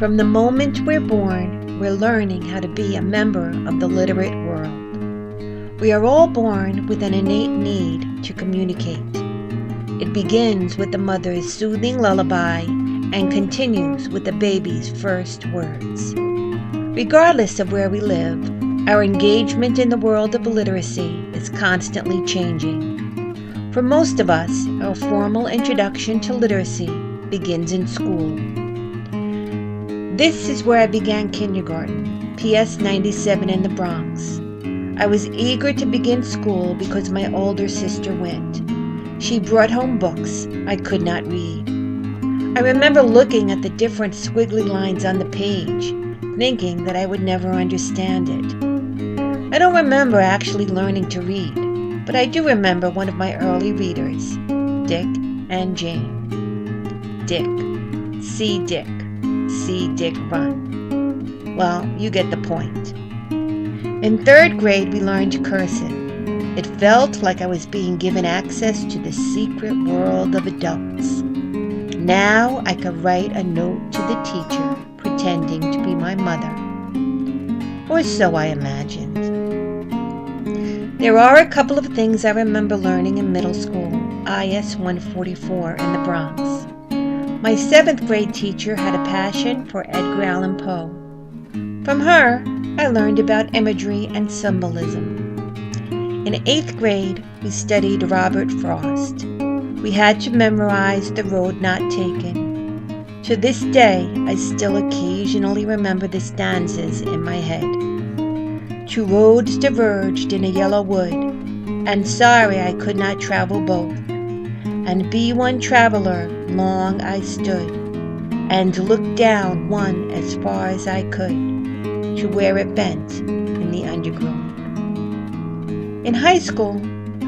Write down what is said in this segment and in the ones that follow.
From the moment we're born, we're learning how to be a member of the literate world. We are all born with an innate need to communicate. It begins with the mother's soothing lullaby and continues with the baby's first words. Regardless of where we live, our engagement in the world of literacy is constantly changing. For most of us, our formal introduction to literacy begins in school. This is where I began kindergarten, PS 97 in the Bronx. I was eager to begin school because my older sister went. She brought home books I could not read. I remember looking at the different squiggly lines on the page, thinking that I would never understand it. I don't remember actually learning to read, but I do remember one of my early readers, Dick and Jane. Dick. See Dick. See Dick run. Well, you get the point. In third grade, we learned cursive. It felt like I was being given access to the secret world of adults. Now I could write a note to the teacher pretending to be my mother. Or so I imagined. There are a couple of things I remember learning in middle school, IS 144 in the Bronx. My 7th grade teacher had a passion for Edgar Allan Poe. From her, I learned about imagery and symbolism. In 8th grade, we studied Robert Frost. We had to memorize The Road Not Taken. To this day, I still occasionally remember the stanzas in my head. Two roads diverged in a yellow wood, and sorry I could not travel both. And be one traveler, long I stood, and looked down one as far as I could, to where it bent in the undergrowth. In high school,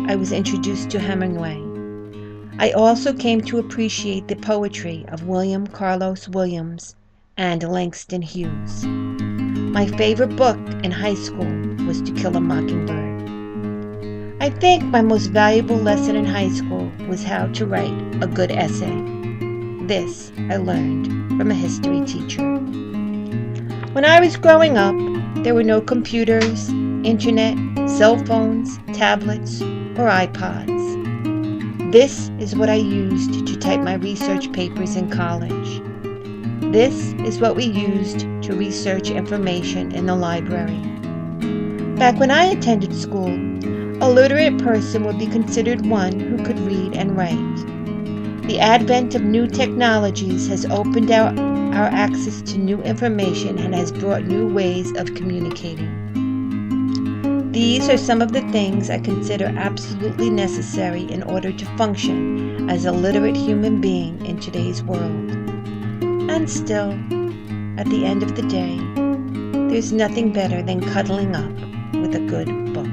I was introduced to Hemingway. I also came to appreciate the poetry of William Carlos Williams and Langston Hughes. My favorite book in high school was To Kill a Mockingbird. I think my most valuable lesson in high school was how to write a good essay. This I learned from a history teacher. When I was growing up, there were no computers, internet, cell phones, tablets, or iPods. This is what I used to type my research papers in college. This is what we used to research information in the library. Back when I attended school, a literate person would be considered one who could read and write. The advent of new technologies has opened our access to new information and has brought new ways of communicating. These are some of the things I consider absolutely necessary in order to function as a literate human being in today's world. And still, at the end of the day, there's nothing better than cuddling up with a good book.